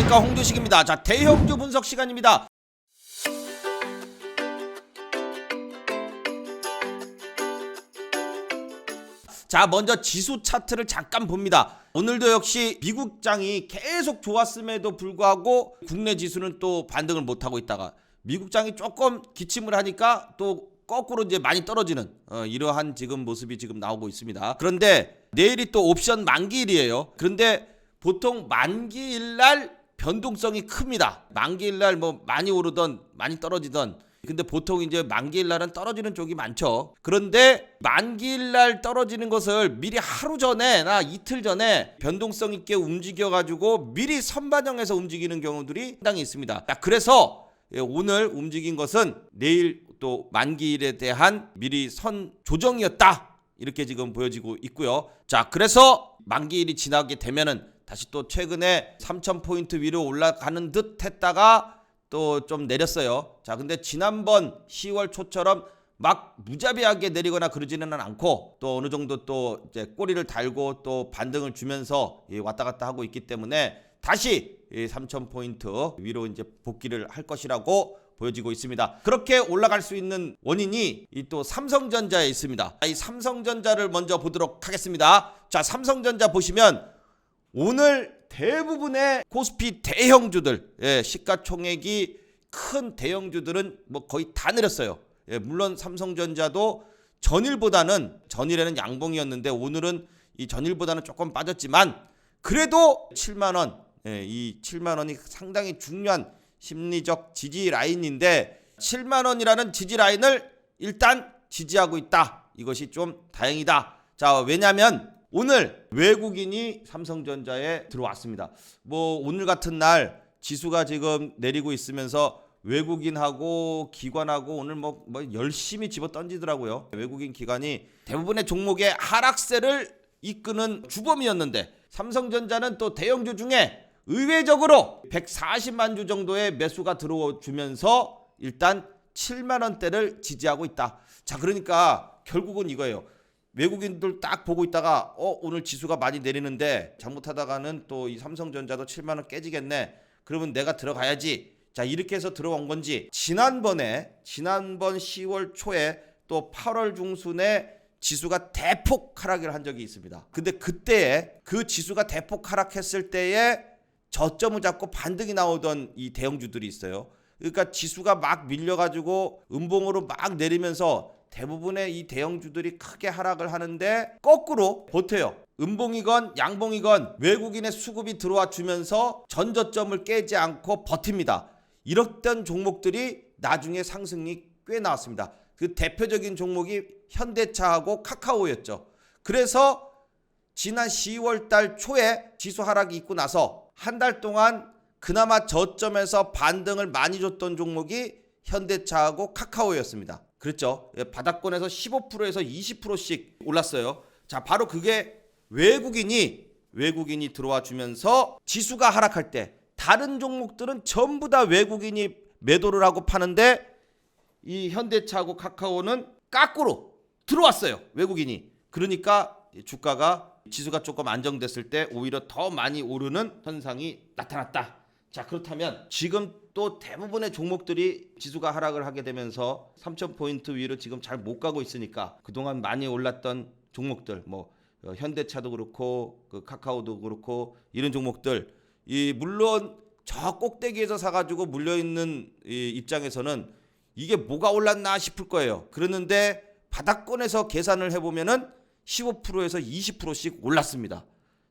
안녕하십니까, 홍두식입니다. 자, 대형주 분석 시간입니다. 자, 먼저 지수 차트를 잠깐 봅니다. 오늘도 역시 미국장이 계속 좋았음에도 불구하고 국내 지수는 또 반등을 못하고 있다가 미국장이 조금 기침을 하니까 또 거꾸로 이제 많이 떨어지는 이러한 지금 모습이 지금 나오고 있습니다. 그런데 내일이 또 옵션 만기일이에요. 그런데 보통 만기일 날 변동성이 큽니다. 만기일 날 뭐 많이 오르던 많이 떨어지던, 근데 보통 이제 만기일 날은 떨어지는 쪽이 많죠. 그런데 만기일 날 떨어지는 것을 미리 하루 전에나 이틀 전에 변동성 있게 움직여 가지고 미리 선반영해서 움직이는 경우들이 상당히 있습니다. 자, 그래서 오늘 움직인 것은 내일 또 만기일에 대한 미리 선 조정이었다, 이렇게 지금 보여지고 있고요. 자, 그래서 만기일이 지나게 되면은 다시 또 최근에 3,000포인트 위로 올라가는 듯 했다가 또 좀 내렸어요. 자, 근데 지난번 10월 초처럼 막 무자비하게 내리거나 그러지는 않고 또 어느 정도 또 이제 꼬리를 달고 또 반등을 주면서 왔다 갔다 하고 있기 때문에 다시 3,000포인트 위로 이제 복귀를 할 것이라고 보여지고 있습니다. 그렇게 올라갈 수 있는 원인이 이 또 삼성전자에 있습니다. 이 삼성전자를 먼저 보도록 하겠습니다. 자, 삼성전자 보시면 오늘 대부분의 코스피 대형주들, 시가총액이 큰 대형주들은 뭐 거의 다 내렸어요. 물론 삼성전자도 전일에는 양봉이었는데 오늘은 이 전일보다는 조금 빠졌지만 그래도 7만원, 이 7만원이 상당히 중요한 심리적 지지 라인인데 7만원이라는 지지 라인을 일단 지지하고 있다. 이것이 좀 다행이다. 자, 왜냐하면 오늘 외국인이 삼성전자에 들어왔습니다. 뭐 오늘 같은 날 지수가 지금 내리고 있으면서 외국인하고 기관하고 오늘 뭐 열심히 집어 던지더라고요. 외국인 기관이 대부분의 종목의 하락세를 이끄는 주범이었는데 삼성전자는 또 대형주 중에 의외적으로 140만 주 정도의 매수가 들어주면서 일단 7만 원대를 지지하고 있다. 자, 그러니까 결국은 이거예요. 외국인들 딱 보고 있다가 오늘 지수가 많이 내리는데 잘못하다가는 또 이 삼성전자도 7만 원 깨지겠네. 그러면 내가 들어가야지. 자, 이렇게 해서 들어온 건지 지난번 10월 초에 또 8월 중순에 지수가 대폭 하락을 한 적이 있습니다. 근데 그때에 그 지수가 대폭 하락했을 때에 저점을 잡고 반등이 나오던 이 대형주들이 있어요. 그러니까 지수가 막 밀려가지고 음봉으로 막 내리면서 대부분의 이 대형주들이 크게 하락을 하는데 거꾸로 버텨요. 음봉이건 양봉이건 외국인의 수급이 들어와 주면서 전저점을 깨지 않고 버팁니다. 이랬던 종목들이 나중에 상승이 꽤 나왔습니다. 그 대표적인 종목이 현대차하고 카카오였죠. 그래서 지난 10월 달 초에 지수 하락이 있고 나서 한 달 동안 그나마 저점에서 반등을 많이 줬던 종목이 현대차하고 카카오였습니다. 그렇죠. 바닥권에서 15%에서 20%씩 올랐어요. 자, 바로 그게 외국인이 들어와 주면서 지수가 하락할 때 다른 종목들은 전부 다 외국인이 매도를 하고 파는데 이 현대차하고 카카오는 거꾸로 들어왔어요. 외국인이. 그러니까 지수가 조금 안정됐을 때 오히려 더 많이 오르는 현상이 나타났다. 자, 그렇다면 지금 또 대부분의 종목들이 지수가 하락을 하게 되면서 3,000포인트 위로 지금 잘 못 가고 있으니까 그동안 많이 올랐던 종목들, 뭐 현대차도 그렇고 그 카카오도 그렇고 이런 종목들, 물론 저 꼭대기에서 사가지고 물려있는 입장에서는 이게 뭐가 올랐나 싶을 거예요. 그러는데 바닥권에서 계산을 해보면은 15%에서 20%씩 올랐습니다.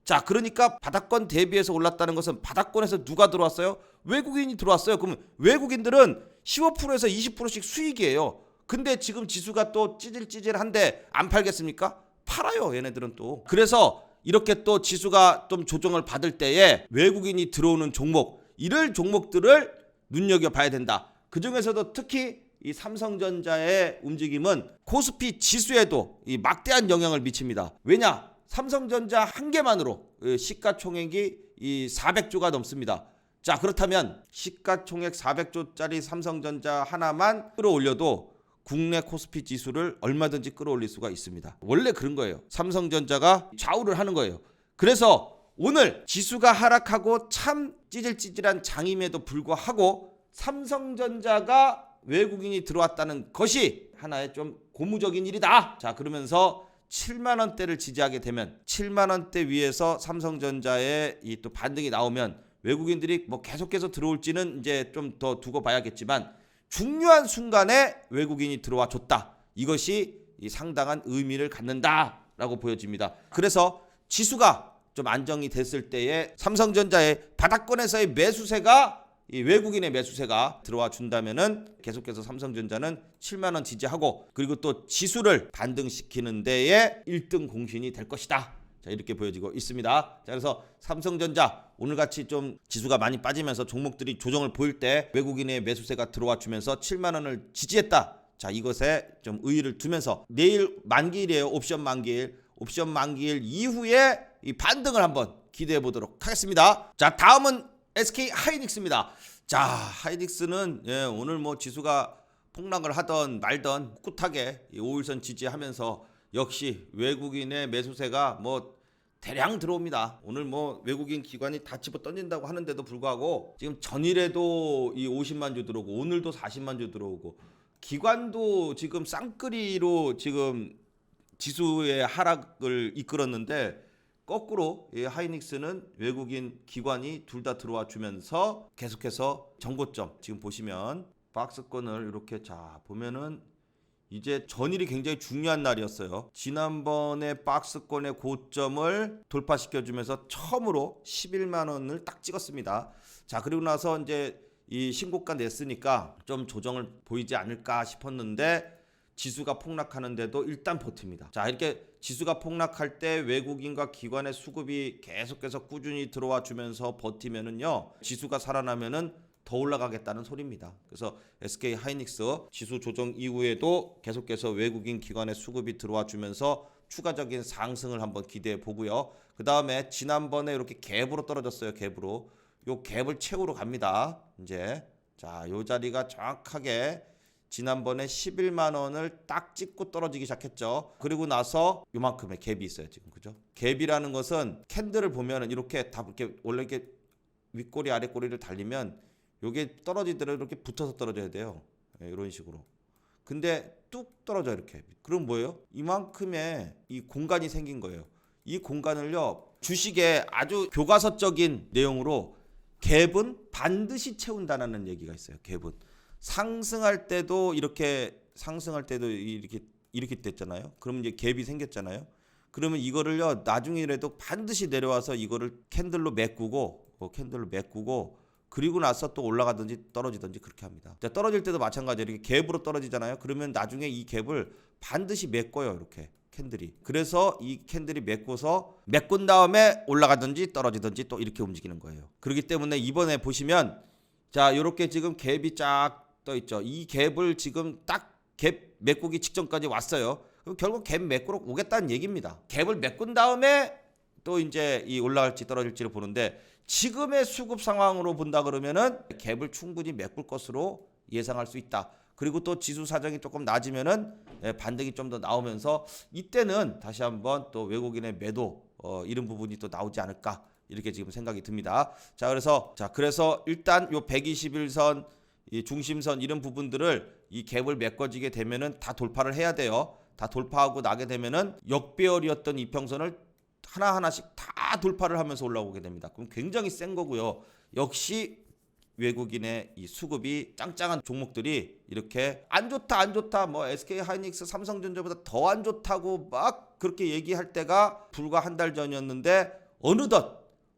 자, 그러니까 바닥권 대비해서 올랐다는 것은 바닥권에서 누가 들어왔어요? 외국인이 들어왔어요. 그러면 외국인들은 15%에서 20%씩 수익이에요. 근데 지금 지수가 또 찌질찌질한데 안 팔겠습니까? 팔아요, 얘네들은 또. 그래서 이렇게 또 지수가 좀 조정을 받을 때에 외국인이 들어오는 종목, 이럴 종목들을 눈여겨봐야 된다. 그중에서도 특히 이 삼성전자의 움직임은 코스피 지수에도 이 막대한 영향을 미칩니다. 왜냐? 삼성전자 한 개만으로 시가총액이 이 400조가 넘습니다. 자, 그렇다면 시가총액 400조짜리 삼성전자 하나만 끌어올려도 국내 코스피 지수를 얼마든지 끌어올릴 수가 있습니다. 원래 그런 거예요. 삼성전자가 좌우를 하는 거예요. 그래서 오늘 지수가 하락하고 참 찌질찌질한 장임에도 불구하고 삼성전자가 외국인이 들어왔다는 것이 하나의 좀 고무적인 일이다. 자, 그러면서 7만 원대를 지지하게 되면 7만 원대 위에서 삼성전자의 이 또 반등이 나오면 외국인들이 뭐 계속해서 들어올지는 이제 좀 더 두고 봐야겠지만 중요한 순간에 외국인이 들어와 줬다. 이것이 이 상당한 의미를 갖는다라고 보여집니다. 그래서 지수가 좀 안정이 됐을 때에 삼성전자의 바닥권에서의 매수세가 이 외국인의 매수세가 들어와 준다면은 계속해서 삼성전자는 7만 원 지지하고 그리고 또 지수를 반등시키는 데에 1등 공신이 될 것이다. 자, 이렇게 보여지고 있습니다. 자, 그래서 삼성전자 오늘같이 좀 지수가 많이 빠지면서 종목들이 조정을 보일 때 외국인의 매수세가 들어와 주면서 7만 원을 지지했다. 자, 이것에 좀 의의를 두면서 내일 만기일이에요. 옵션 만기일 이후에 이 반등을 한번 기대해 보도록 하겠습니다. 자, 다음은 SK 하이닉스입니다. 자, 하이닉스는 오늘 뭐 지수가 폭락을 하던 말던 꿋꿋하게 5일선 지지하면서 역시 외국인의 매수세가 뭐 대량 들어옵니다. 오늘 뭐 외국인 기관이 다 집어 던진다고 하는데도 불구하고 지금 전일에도 이 50만 주 들어오고 오늘도 40만 주 들어오고 기관도 지금 쌍끌이로 지금 지수의 하락을 이끌었는데 거꾸로 이 하이닉스는 외국인 기관이 둘 다 들어와 주면서 계속해서 정고점 지금 보시면 박스권을 이렇게 자 보면은 이제 전일이 굉장히 중요한 날이었어요. 지난번에 박스권의 고점을 돌파시켜 주면서 처음으로 11만 원을 딱 찍었습니다. 자, 그리고 나서 이제 이 신고가 냈으니까 좀 조정을 보이지 않을까 싶었는데 지수가 폭락하는데도 일단 버팁니다. 자, 이렇게 지수가 폭락할 때 외국인과 기관의 수급이 계속해서 꾸준히 들어와 주면서 버티면은요, 지수가 살아나면은 더 올라가겠다는 소리입니다. 그래서 SK 하이닉스 지수 조정 이후에도 계속해서 외국인 기관의 수급이 들어와 주면서 추가적인 상승을 한번 기대해 보고요. 그 다음에 지난번에 이렇게 갭으로 떨어졌어요. 갭으로. 요 갭을 채우러 갑니다. 이제 자, 요 자리가 정확하게 지난번에 11만 원을 딱 찍고 떨어지기 시작했죠. 그리고 나서 요만큼의 갭이 있어요, 지금. 그죠? 갭이라는 것은 캔들을 보면은 이렇게 다 이렇게 원래 이렇게 윗꼬리 아랫꼬리를 달리면 요게 떨어지더라도 이렇게 붙어서 떨어져야 돼요. 이런 식으로. 근데 뚝 떨어져 이렇게. 그럼 뭐예요? 이만큼의 이 공간이 생긴 거예요. 이 공간을요, 주식에 아주 교과서적인 내용으로 갭은 반드시 채운다는 얘기가 있어요. 갭은 상승할 때도 이렇게 이렇게 됐잖아요. 그러면 이제 갭이 생겼잖아요. 그러면 이거를요, 나중에라도 반드시 내려와서 이거를 캔들로 메꾸고 그리고 나서 또 올라가든지 떨어지든지 그렇게 합니다. 자, 떨어질 때도 마찬가지예요. 이렇게 갭으로 떨어지잖아요. 그러면 나중에 이 갭을 반드시 메꿔요. 이렇게 캔들이. 그래서 이 캔들이 메꾼 다음에 올라가든지 떨어지든지 또 이렇게 움직이는 거예요. 그렇기 때문에 이번에 보시면 자, 이렇게 지금 갭이 쫙 떠 있죠. 이 갭을 지금 딱 갭 메꾸기 직전까지 왔어요. 그럼 결국 갭 메꾸러 오겠다는 얘기입니다. 갭을 메꾼 다음에 또 이제 이 올라갈지 떨어질지를 보는데 지금의 수급 상황으로 본다 그러면은 갭을 충분히 메꿀 것으로 예상할 수 있다. 그리고 또 지수 사정이 조금 낮으면은 반등이 좀 더 나오면서 이때는 다시 한번 또 외국인의 매도 이런 부분이 또 나오지 않을까 이렇게 지금 생각이 듭니다. 자, 그래서 일단 요 121선 이 중심선 이런 부분들을 이 갭을 메꿔지게 되면은 다 돌파를 해야 돼요. 다 돌파하고 나게 되면은 역배열이었던 이평선을 하나하나씩 다 돌파를 하면서 올라오게 됩니다. 그럼 굉장히 센 거고요. 역시 외국인의 이 수급이 짱짱한 종목들이 이렇게 안 좋다 뭐 SK 하이닉스 삼성전자보다 더 안 좋다고 막 그렇게 얘기할 때가 불과 한 달 전이었는데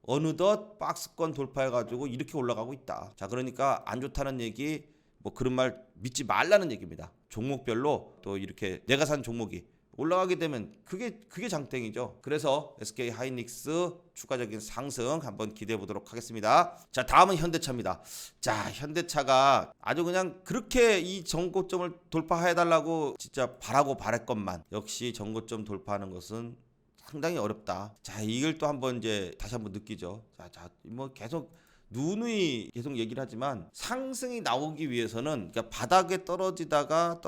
어느덧 박스권 돌파해가지고 이렇게 올라가고 있다. 자, 그러니까 안 좋다는 얘기 뭐 그런 말 믿지 말라는 얘기입니다. 종목별로 또 이렇게 내가 산 종목이 올라가게 되면 그게 장땡이죠. 그래서 SK 하이닉스 추가적인 상승 한번 기대해 보도록 하겠습니다. 자, 다음은 현대차입니다. 자, 현대차가 아주 그냥 그렇게 이 정고점을 돌파해 달라고 진짜 바랬건만 역시 정고점 돌파하는 것은 상당히 어렵다. 자, 이걸 또 한번 이제 다시 한번 느끼죠. 자, 뭐 계속 누누이 계속 얘기를 하지만 상승이 나오기 위해서는 그러니까 바닥에 떨어지다가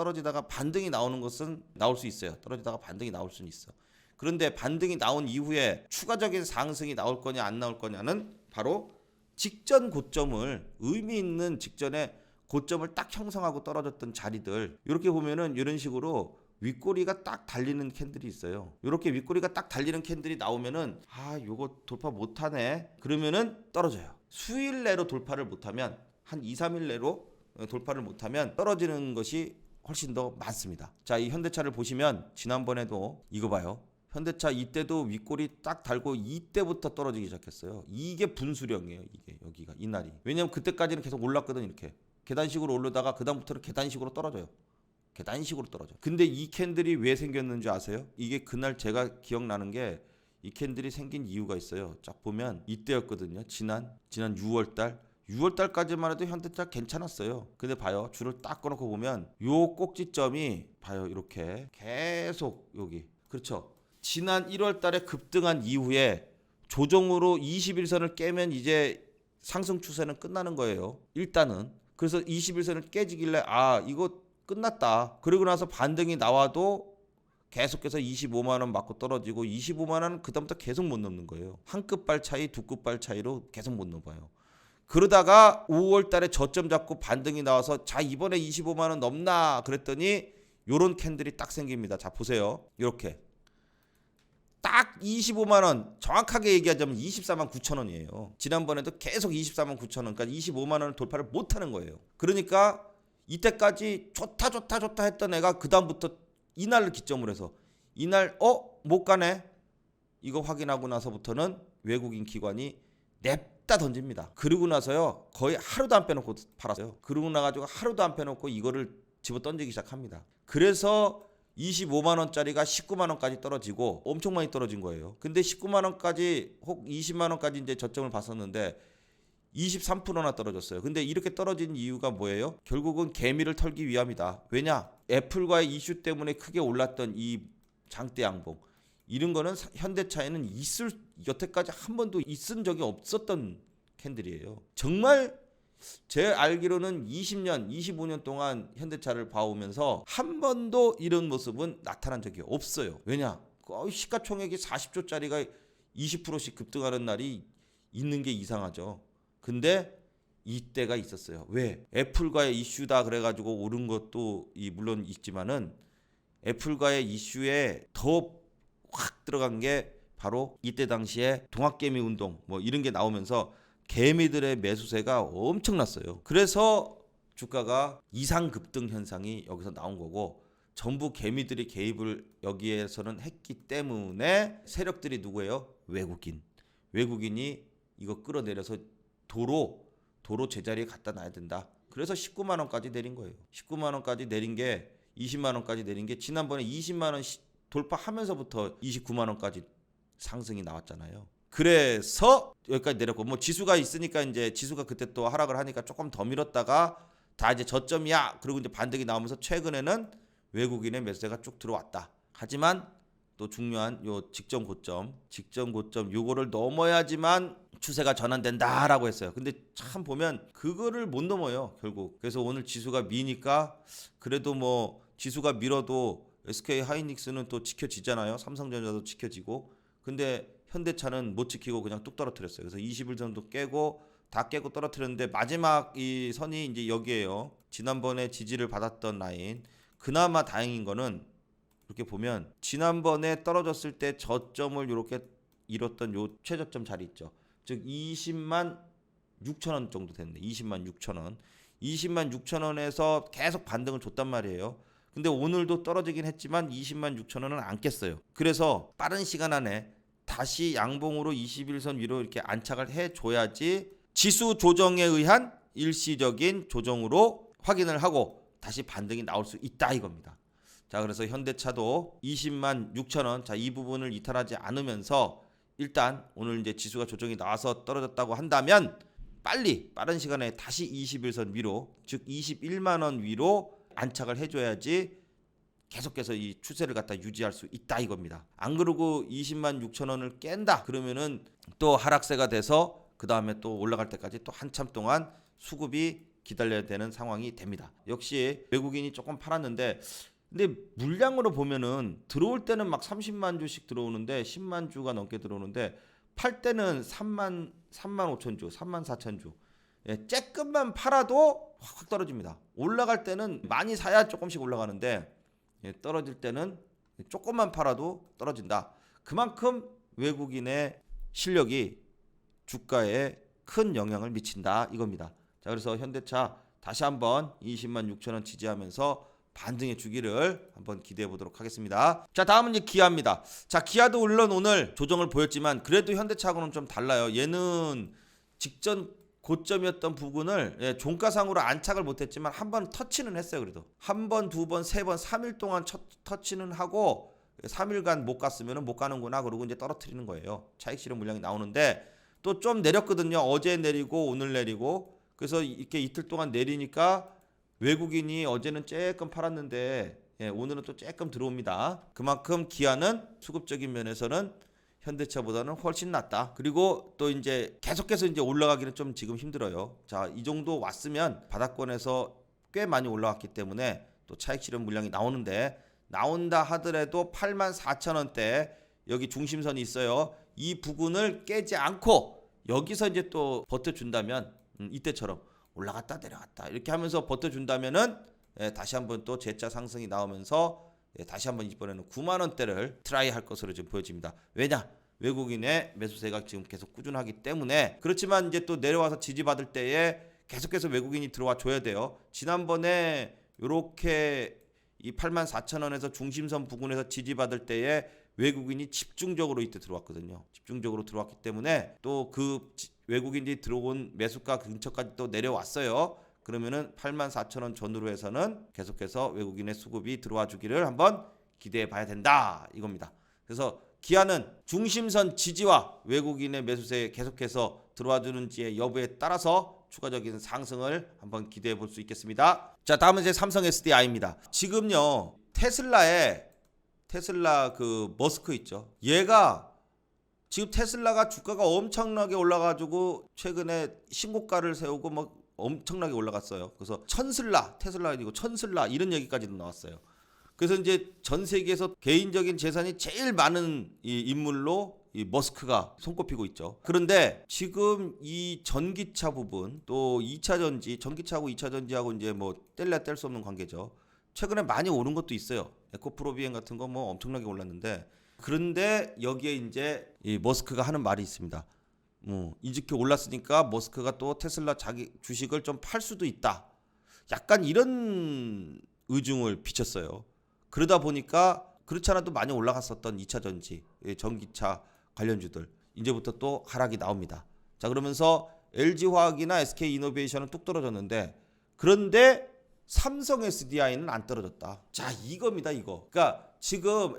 반등이 나오는 것은 나올 수 있어요. 떨어지다가 반등이 나올 수는 있어. 그런데 반등이 나온 이후에 추가적인 상승이 나올 거냐 안 나올 거냐는 바로 직전 고점을 의미 있는 직전에 고점을 딱 형성하고 떨어졌던 자리들, 이렇게 보면은 이런 식으로 윗꼬리가 딱 달리는 캔들이 있어요. 이렇게 윗꼬리가 딱 달리는 캔들이 나오면은 요거 돌파 못하네, 그러면은 떨어져요. 수일 내로 돌파를 못하면, 한 2, 3일 내로 돌파를 못하면 떨어지는 것이 훨씬 더 많습니다. 자, 이 현대차를 보시면 지난번에도 이거 봐요. 현대차 이때도 윗꼬리 딱 달고 이때부터 떨어지기 시작했어요. 이게 분수령이에요. 이게 여기가 이날이. 왜냐면 그때까지는 계속 올랐거든. 이렇게 계단식으로 오르다가 그다음부터는 계단식으로 떨어져요. 계단식으로 떨어져. 근데 이 캔들이 왜 생겼는지 아세요? 이게 그날 제가 기억나는 게, 이 캔들이 생긴 이유가 있어요. 쫙 보면 이때였거든요. 지난 6월달까지만 해도 현대차 괜찮았어요. 근데 봐요, 줄을 딱 꺼놓고 보면 요 꼭지점이 봐요, 이렇게 계속 여기, 그렇죠. 지난 1월달에 급등한 이후에 조정으로 21선을 깨면 이제 상승 추세는 끝나는 거예요. 일단은. 그래서 21선을 깨지길래 이거 끝났다. 그러고 나서 반등이 나와도 계속해서 25만 원 맞고 떨어지고, 25만 원은 그다음부터 계속 못 넘는 거예요. 한 끝발 차이, 두 끝발 차이로 계속 못 넘어요. 그러다가 5월 달에 저점 잡고 반등이 나와서 자, 이번에 25만 원 넘나 그랬더니 요런 캔들이 딱 생깁니다. 자, 보세요. 이렇게 딱 25만 원, 정확하게 얘기하자면 24만 9천 원이에요. 지난번에도 계속 24만 9천 원, 그러니까 25만 원을 돌파를 못하는 거예요. 그러니까 이때까지 좋다 했던 애가 그 다음부터 이날을 기점으로 해서 이날 못 가네, 이거 확인하고 나서부터는 외국인 기관이 냅다 던집니다. 그러고 나서요, 거의 하루도 안 빼놓고 팔았어요. 그러고 나가지고 하루도 안 빼놓고 이거를 집어 던지기 시작합니다. 그래서 25만 원짜리가 19만 원까지 떨어지고 엄청 많이 떨어진 거예요. 근데 19만 원까지 혹 20만 원까지 이제 저점을 봤었는데 23%나 떨어졌어요. 근데 이렇게 떨어진 이유가 뭐예요? 결국은 개미를 털기 위함이다. 왜냐? 애플과의 이슈 때문에 크게 올랐던 이 장대 양봉, 이런 거는 현대차에는 여태까지 한 번도 있은 적이 없었던 캔들이에요. 정말 제 알기로는 20년, 25년 동안 현대차를 봐오면서 한 번도 이런 모습은 나타난 적이 없어요. 왜냐? 시가총액이 40조짜리가 20%씩 급등하는 날이 있는 게 이상하죠. 근데 이때가 있었어요. 왜? 애플과의 이슈다 그래가지고 오른 것도 물론 있지만은, 애플과의 이슈에 더 확 들어간 게 바로 이때 당시에 동학개미 운동 이런 게 나오면서 개미들의 매수세가 엄청났어요. 그래서 주가가 이상 급등 현상이 여기서 나온 거고, 전부 개미들이 개입을 여기에서는 했기 때문에 세력들이 누구예요? 외국인이 이거 끌어내려서 도로 제자리에 갖다 놔야 된다. 그래서 19만 원까지 내린 거예요. 19만 원까지 내린 게, 20만 원까지 내린 게 지난번에 20만 원 돌파하면서부터 29만 원까지 상승이 나왔잖아요. 그래서 여기까지 내렸고, 지수가 있으니까 이제 지수가 그때 또 하락을 하니까 조금 더 밀었다가 다 이제 저점이야. 그리고 이제 반등이 나오면서 최근에는 외국인의 매수세가 쭉 들어왔다. 하지만 또 중요한 요 직전 고점 요거를 넘어야지만 추세가 전환된다라고 했어요. 근데 참 보면 그거를 못 넘어요, 결국. 그래서 오늘 지수가 미니까 그래도 지수가 밀어도 SK 하이닉스는 또 지켜지잖아요. 삼성전자도 지켜지고. 근데 현대차는 못 지키고 그냥 뚝 떨어뜨렸어요. 그래서 20일선도 깨고 다 깨고 떨어뜨렸는데, 마지막 이 선이 이제 여기에요. 지난번에 지지를 받았던 라인. 그나마 다행인 거는 이렇게 보면 지난번에 떨어졌을 때 저점을 이렇게 잃었던 요 최저점 자리 있죠. 즉 20만 6천 원 정도 됐네. 20만 6천 원. 20만 6천 원에서 계속 반등을 줬단 말이에요. 근데 오늘도 떨어지긴 했지만 20만 6천 원은 안 깼어요. 그래서 빠른 시간 안에 다시 양봉으로 21선 위로 이렇게 안착을 해줘야지 지수 조정에 의한 일시적인 조정으로 확인을 하고 다시 반등이 나올 수 있다 이겁니다. 자, 그래서 현대차도 20만 6천 원, 자, 이 부분을 이탈하지 않으면서 일단 오늘 이제 지수가 조정이 나와서 떨어졌다고 한다면 빠른 시간에 다시 21선 위로, 즉 21만 원 위로 안착을 해줘야지 계속해서 이 추세를 갖다 유지할 수 있다 이겁니다. 안 그러고 20만 6천 원을 깬다 그러면은 또 하락세가 돼서 그 다음에 또 올라갈 때까지 또 한참 동안 수급이 기다려야 되는 상황이 됩니다. 역시 외국인이 조금 팔았는데 근데 물량으로 보면은 들어올 때는 막 30만 주씩 들어오는데 10만 주가 넘게 들어오는데 팔 때는 3만 5천 주, 3만 4천 주. 예, 쬐끔만 팔아도 확 떨어집니다. 올라갈 때는 많이 사야 조금씩 올라가는데 예, 떨어질 때는 조금만 팔아도 떨어진다. 그만큼 외국인의 실력이 주가에 큰 영향을 미친다 이겁니다. 자, 그래서 현대차 다시 한번 20만 6천 원 지지하면서 반등해 주기를 한번 기대해 보도록 하겠습니다. 자, 다음은 이제 기아입니다. 자, 기아도 물론 오늘 조정을 보였지만 그래도 현대차하고는 좀 달라요. 얘는 직전 고점이었던 부분을 예, 종가상으로 안착을 못했지만 한번 터치는 했어요. 그래도 한 번, 두 번, 세 번, 3일 동안 터치는 하고 3일간 못 갔으면 못 가는구나 그러고 이제 떨어뜨리는 거예요. 차익 실현 물량이 나오는데 또 좀 내렸거든요. 어제 내리고 오늘 내리고 그래서 이렇게 이틀 동안 내리니까 외국인이 어제는 조금 팔았는데 예, 오늘은 또 조금 들어옵니다. 그만큼 기아는 수급적인 면에서는 현대차보다는 훨씬 낫다. 그리고 또 이제 계속해서 이제 올라가기는 좀 지금 힘들어요. 자, 이 정도 왔으면 바닥권에서 꽤 많이 올라왔기 때문에 또 차익 실현 물량이 나오는데 나온다 하더라도 84,000원대 여기 중심선이 있어요. 이 부근을 깨지 않고 여기서 이제 또 버텨준다면 이때처럼 올라갔다 내려갔다 이렇게 하면서 버텨준다면은 예, 다시 한번 또 재차 상승이 나오면서 예, 다시 한번 이번에는 9만 원대를 트라이 할 것으로 지금 보여집니다. 왜냐? 외국인의 매수세가 지금 계속 꾸준하기 때문에. 그렇지만 이제 또 내려와서 지지받을 때에 계속해서 외국인이 들어와 줘야 돼요. 지난번에 요렇게 이 84,000원에서 중심선 부근에서 지지받을 때에 외국인이 집중적으로 이때 들어왔거든요. 집중적으로 들어왔기 때문에 또 그 외국인들이 들어온 매수가 근처까지 또 내려왔어요. 그러면은 84,000원 전후로 해서는 계속해서 외국인의 수급이 들어와 주기를 한번 기대해 봐야 된다 이겁니다. 그래서 기아는 중심선 지지와 외국인의 매수세에 계속해서 들어와 주는지의 여부에 따라서 추가적인 상승을 한번 기대해 볼 수 있겠습니다. 자, 다음은 이제 삼성 SDI입니다. 지금요 테슬라 그 머스크 있죠. 얘가 지금 테슬라가 주가가 엄청나게 올라가지고 최근에 신고가를 세우고 막 엄청나게 올라갔어요. 그래서 테슬라가 아니고 천슬라 이런 얘기까지도 나왔어요. 그래서 이제 전 세계에서 개인적인 재산이 제일 많은 이 인물로 이 머스크가 손꼽히고 있죠. 그런데 지금 이 전기차 부분 또 2차 전지, 전기차하고 2차 전지하고 이제 뭐 뗄래야 뗄 수 없는 관계죠. 최근에 많이 오른 것도 있어요. 에코프로비엔 같은 거 뭐 엄청나게 올랐는데 그런데 여기에 이제 이 머스크가 하는 말이 있습니다. 이렇게 올랐으니까 머스크가 또 테슬라 자기 주식을 좀 팔 수도 있다. 약간 이런 의중을 비쳤어요. 그러다 보니까 그렇지 않아도 많이 올라갔었던 2차 전지, 전기차 관련주들 이제부터 또 하락이 나옵니다. 자, 그러면서 LG화학이나 SK이노베이션은 뚝 떨어졌는데 그런데 삼성 SDI는 안 떨어졌다. 자, 이겁니다, 이거. 그러니까 지금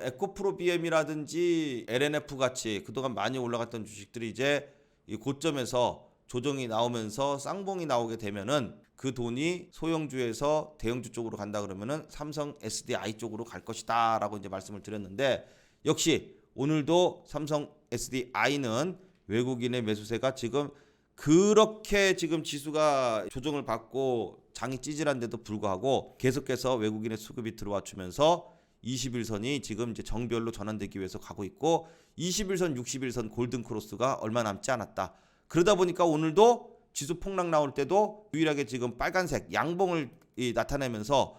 에코프로비엠이라든지 LNF 같이 그동안 많이 올라갔던 주식들이 이제 이 고점에서 조정이 나오면서 쌍봉이 나오게 되면은 그 돈이 소형주에서 대형주 쪽으로 간다 그러면은 삼성 SDI 쪽으로 갈 것이다라고 이제 말씀을 드렸는데 역시 오늘도 삼성 SDI는 외국인의 매수세가 지금 그렇게 지금 지수가 조정을 받고 장이 찌질한데도 불구하고 계속해서 외국인의 수급이 들어와 주면서 21선이 지금 이제 정별로 전환되기 위해서 가고 있고 21선, 61선 골든 크로스가 얼마 남지 않았다. 그러다 보니까 오늘도 지수 폭락 나올 때도 유일하게 지금 빨간색 양봉을 나타내면서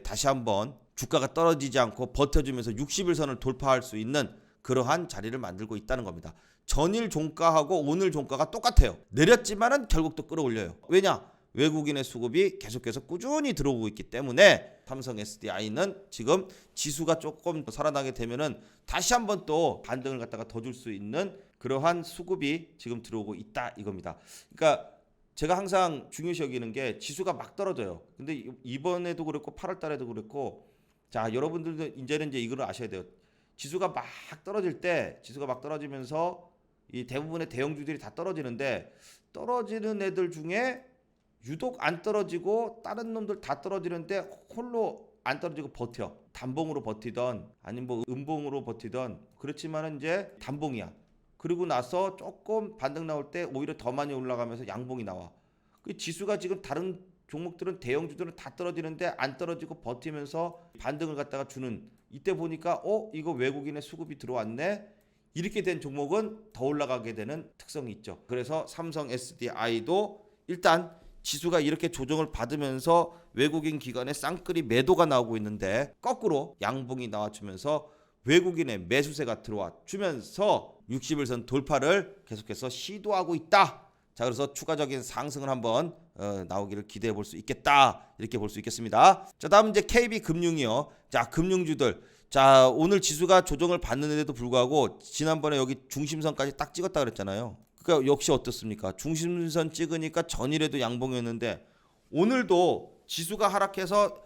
다시 한번 주가가 떨어지지 않고 버텨주면서 61선을 돌파할 수 있는 그러한 자리를 만들고 있다는 겁니다. 전일 종가하고 오늘 종가가 똑같아요. 내렸지만은 결국 또 끌어올려요. 왜냐? 외국인의 수급이 계속해서 꾸준히 들어오고 있기 때문에 삼성 SDI는 지금 지수가 조금 살아나게 되면은 다시 한번 또 반등을 갖다가 더 줄 수 있는 그러한 수급이 지금 들어오고 있다 이겁니다. 그러니까 제가 항상 중요시 여기는 게 지수가 막 떨어져요. 근데 이번에도 그랬고 8월 달에도 그랬고 자, 여러분들도 이제는 이제 이걸 아셔야 돼요. 지수가 막 떨어질 때 지수가 막 떨어지면서 이 대부분의 대형주들이 다 떨어지는데 떨어지는 애들 중에 유독 안 떨어지고 다른 놈들 다 떨어지는데 홀로 안 떨어지고 버텨. 단봉으로 버티던 아니면 뭐 음봉으로 버티던 그렇지만은 이제 단봉이야. 그리고 나서 조금 반등 나올 때 오히려 더 많이 올라가면서 양봉이 나와. 그 지수가 지금 다른 종목들은 대형주들은 다 떨어지는데 안 떨어지고 버티면서 반등을 갖다가 주는, 이때 보니까 이거 외국인의 수급이 들어왔네, 이렇게 된 종목은 더 올라가게 되는 특성이 있죠. 그래서 삼성 SDI도 일단 지수가 이렇게 조정을 받으면서 외국인 기관의 쌍끌이 매도가 나오고 있는데 거꾸로 양봉이 나와주면서 외국인의 매수세가 들어와 주면서 60일선 돌파를 계속해서 시도하고 있다. 자, 그래서 추가적인 상승을 한번 나오기를 기대해 볼 수 있겠다, 이렇게 볼 수 있겠습니다. 자, 다음 이제 KB금융이요. 자, 금융주들, 자, 오늘 지수가 조정을 받는데도 불구하고 지난번에 여기 중심선까지 딱 찍었다 그랬잖아요. 그러니까 역시 어떻습니까? 중심선 찍으니까 전일에도 양봉이었는데 오늘도 지수가 하락해서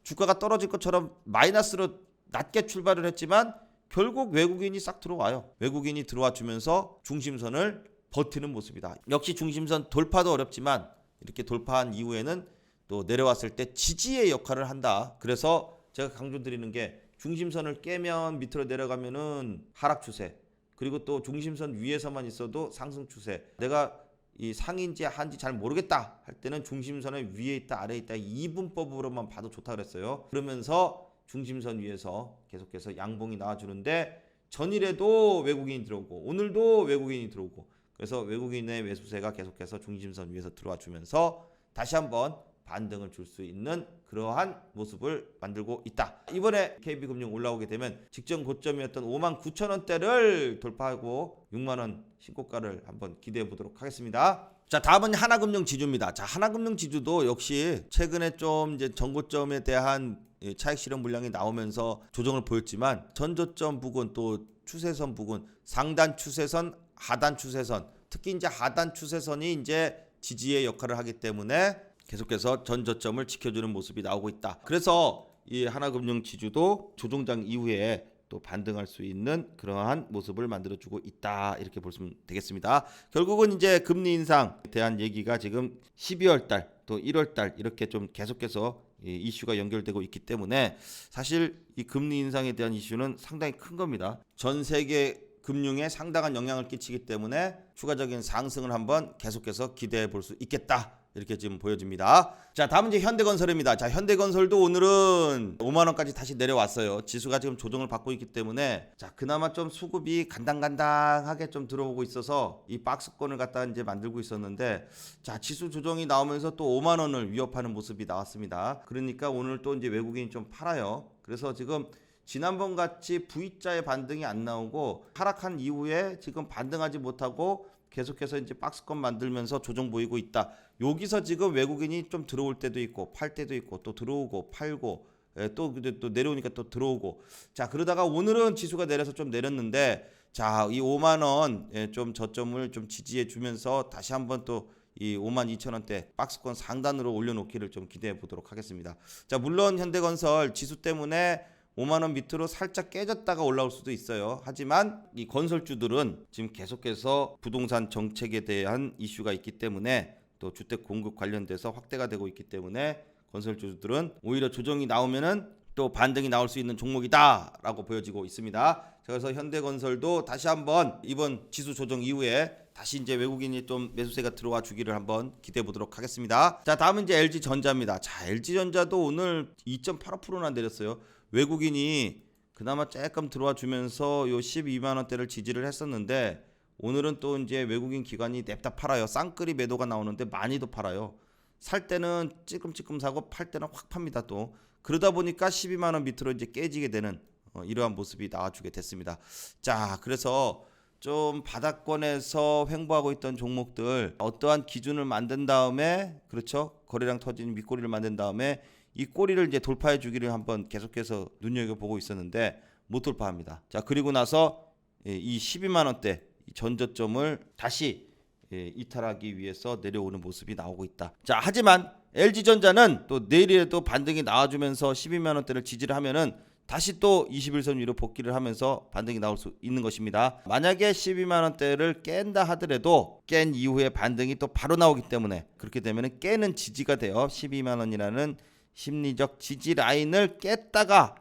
주가가 떨어질 것처럼 마이너스로 낮게 출발을 했지만 결국 외국인이 싹 들어와요. 외국인이 들어와 주면서 중심선을 버티는 모습이다. 역시 중심선 돌파도 어렵지만 이렇게 돌파한 이후에는 또 내려왔을 때 지지의 역할을 한다. 그래서 제가 강조드리는 게 중심선을 깨면 밑으로 내려가면은 하락 추세, 그리고 또 중심선 위에서만 있어도 상승 추세. 내가 이 상인지 하한지 잘 모르겠다 할 때는 중심선의 위에 있다 아래에 있다 이분법으로만 봐도 좋다 그랬어요. 그러면서 중심선 위에서 계속해서 양봉이 나와주는데 전일에도 외국인이 들어오고 오늘도 외국인이 들어오고, 그래서 외국인의 매수세가 계속해서 중심선 위에서 들어와 주면서 다시 한번 반등을 줄 수 있는 그러한 모습을 만들고 있다. 이번에 KB금융 올라오게 되면 직전 고점이었던 59,000원대를 돌파하고 6만원 신고가를 한번 기대해 보도록 하겠습니다. 자, 다음은 하나금융 지주입니다. 자, 하나금융 지주도 역시 최근에 좀 이제 전고점에 대한 차익 실현 물량이 나오면서 조정을 보였지만 전저점 부근 또 추세선 부근, 상단 추세선, 하단 추세선, 특히 이제 하단 추세선이 이제 지지의 역할을 하기 때문에 계속해서 전저점을 지켜주는 모습이 나오고 있다. 그래서 이 하나금융 지주도 조정장 이후에 또 반등할 수 있는 그러한 모습을 만들어주고 있다, 이렇게 보시면 되겠습니다. 결국은 이제 금리 인상에 대한 얘기가 지금 12월 달 또 1월 달 이렇게 좀 계속해서 이슈가 연결되고 있기 때문에 사실 이 금리 인상에 대한 이슈는 상당히 큰 겁니다. 전 세계 금융에 상당한 영향을 끼치기 때문에 추가적인 상승을 한번 계속해서 기대해 볼 수 있겠다, 이렇게 지금 보여집니다. 자, 다음은 이제 현대건설입니다. 자, 현대건설도 오늘은 5만원까지 다시 내려왔어요. 지수가 지금 조정을 받고 있기 때문에 자, 그나마 좀 수급이 간당간당하게 좀 들어오고 있어서 이 박스권을 갖다 이제 만들고 있었는데, 자, 지수 조정이 나오면서 또 5만원을 위협하는 모습이 나왔습니다. 그러니까 오늘 또 이제 외국인이 좀 팔아요. 그래서 지금 지난번 같이 V자의 반등이 안 나오고 하락한 이후에 지금 반등하지 못하고 계속해서 이제 박스권 만들면서 조정 보이고 있다. 여기서 지금 외국인이 좀 들어올 때도 있고 팔 때도 있고 또 들어오고 팔고 또 내려오니까 또 들어오고, 자, 그러다가 오늘은 지수가 내려서 좀 내렸는데, 자, 이 5만 원 좀 저점을 좀 지지해 주면서 다시 한번 또 이 52,000원대 박스권 상단으로 올려놓기를 좀 기대해 보도록 하겠습니다. 자, 물론 현대건설 지수 때문에 5만원 밑으로 살짝 깨졌다가 올라올 수도 있어요. 하지만 이 건설주들은 지금 계속해서 부동산 정책에 대한 이슈가 있기 때문에 또 주택 공급 관련돼서 확대가 되고 있기 때문에 건설주들은 오히려 조정이 나오면은 또 반등이 나올 수 있는 종목이다라고 보여지고 있습니다. 그래서 현대건설도 다시 한번 이번 지수 조정 이후에 다시 이제 외국인이 좀 매수세가 들어와 주기를 한번 기대해 보도록 하겠습니다. 자, 다음은 이제 LG전자입니다. 자, LG전자도 오늘 2.85%나 내렸어요. 외국인이 그나마 조금 들어와 주면서 요 12만 원대를 지지를 했었는데 오늘은 또 이제 외국인 기관이 냅다 팔아요. 쌍끌이 매도가 나오는데 많이도 팔아요. 살 때는 찔끔찔끔 사고 팔 때는 확 팝니다. 또 그러다 보니까 12만 원 밑으로 이제 깨지게 되는 이러한 모습이 나와주게 됐습니다. 자, 그래서 좀 바닥권에서 횡보하고 있던 종목들 어떠한 기준을 만든 다음에, 그렇죠, 거래량 터진 윗꼬리를 만든 다음에 이 꼬리를 이제 돌파해 주기를 한번 계속해서 눈여겨보고 있었는데 못 돌파합니다. 자, 그리고 나서 이 12만 원대 전저점을 다시 이탈하기 위해서 내려오는 모습이 나오고 있다. 자, 하지만 LG전자는 또 내일에도 반등이 나와주면서 12만 원대를 지지를 하면은 다시 또 21선 위로 복귀를 하면서 반등이 나올 수 있는 것입니다. 만약에 12만 원대를 깬다 하더라도 깬 이후에 반등이 또 바로 나오기 때문에 그렇게 되면은 깨는 지지가 돼요. 12만 원이라는 심리적 지지 라인을 깼다가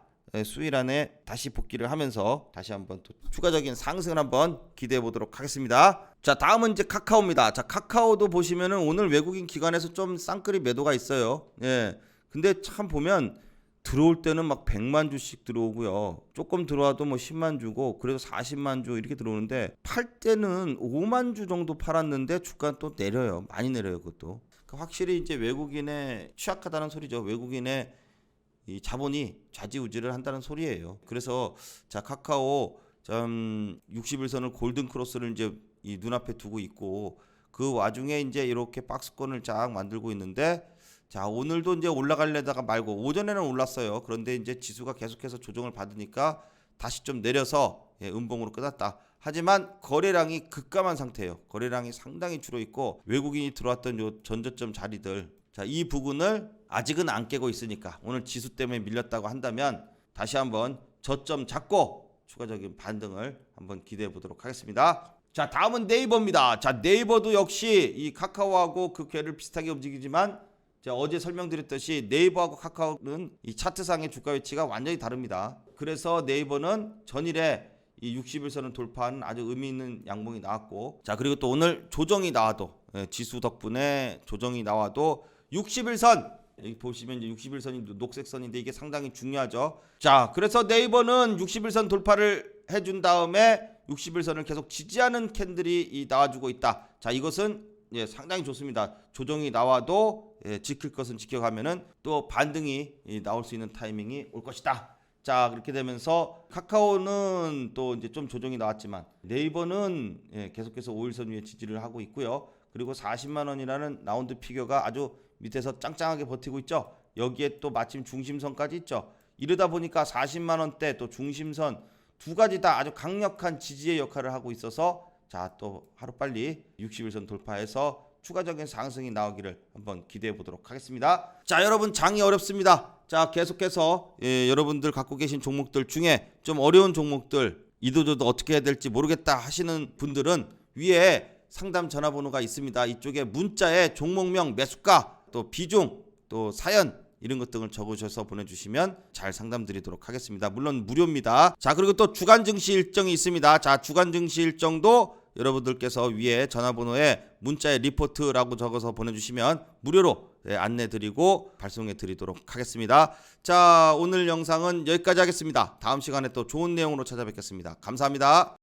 수일안에 다시 복귀를 하면서 다시 한번 또 추가적인 상승을 한번 기대해 보도록 하겠습니다. 자, 다음은 이제 카카오입니다. 자, 카카오도 보시면은 오늘 외국인 기관에서 좀 쌍끌이 매도가 있어요. 예. 근데 참 보면 들어올 때는 막 100만 주씩 들어오고요. 조금 들어와도 뭐 10만 주고 그래도 40만 주 이렇게 들어오는데 팔 때는 5만 주 정도 팔았는데 주가 또 내려요. 많이 내려요, 그것도. 그러니까 확실히 이제 외국인의 취약하다는 소리죠. 외국인의 이 자본이 좌지우지를 한다는 소리예요. 그래서 자, 카카오 60일선을 골든 크로스를 이제 이 눈앞에 두고 있고 그 와중에 이제 이렇게 박스권을 쫙 만들고 있는데 자, 오늘도 이제 올라가려다가 말고 오전에는 올랐어요. 그런데 이제 지수가 계속해서 조정을 받으니까 다시 좀 내려서 음봉으로 끝났다. 하지만 거래량이 급감한 상태예요. 거래량이 상당히 줄어 있고 외국인이 들어왔던 요 전저점 자리들, 자, 이 부분을 아직은 안 깨고 있으니까 오늘 지수 때문에 밀렸다고 한다면 다시 한번 저점 잡고 추가적인 반등을 한번 기대해 보도록 하겠습니다. 자, 다음은 네이버입니다. 자, 네이버도 역시 이 카카오하고 그 궤를 비슷하게 움직이지만 제가 어제 설명드렸듯이 네이버하고 카카오는 이 차트상의 주가 위치가 완전히 다릅니다. 그래서 네이버는 전일에 이 60일선을 돌파하는 아주 의미 있는 양봉이 나왔고, 자, 그리고 또 오늘 조정이 나와도 지수 덕분에 조정이 나와도 60일선, 여기 보시면 이제 60일선이 녹색선인데 이게 상당히 중요하죠. 자, 그래서 네이버는 60일선 돌파를 해준 다음에 60일선을 계속 지지하는 캔들이 나와주고 있다. 자, 이것은 상당히 좋습니다. 조정이 나와도 지킬 것은 지켜가면은 또 반등이 나올 수 있는 타이밍이 올 것이다. 자, 그렇게 되면서 카카오는 또 이제 좀 조정이 나왔지만 네이버는 계속해서 5일선 위에 지지를 하고 있고요. 그리고 40만 원이라는 라운드 피겨가 아주 밑에서 짱짱하게 버티고 있죠. 여기에 또 마침 중심선까지 있죠. 이러다 보니까 40만 원대 또 중심선 두 가지 다 아주 강력한 지지의 역할을 하고 있어서 자, 또 하루빨리 60일선 돌파해서 추가적인 상승이 나오기를 한번 기대해 보도록 하겠습니다. 자, 여러분, 장이 어렵습니다. 자, 계속해서 여러분들 갖고 계신 종목들 중에 좀 어려운 종목들 이도저도 어떻게 해야 될지 모르겠다 하시는 분들은 위에 상담 전화번호가 있습니다. 이쪽에 문자에 종목명, 매수가, 또 비중, 또 사연 이런 것 등을 적으셔서 보내주시면 잘 상담드리도록 하겠습니다. 물론 무료입니다. 자, 그리고 또 주간 증시 일정이 있습니다. 자, 주간 증시 일정도 여러분들께서 위에 전화번호에 문자에 리포트라고 적어서 보내주시면 무료로 안내드리고 발송해드리도록 하겠습니다. 자, 오늘 영상은 여기까지 하겠습니다. 다음 시간에 또 좋은 내용으로 찾아뵙겠습니다. 감사합니다.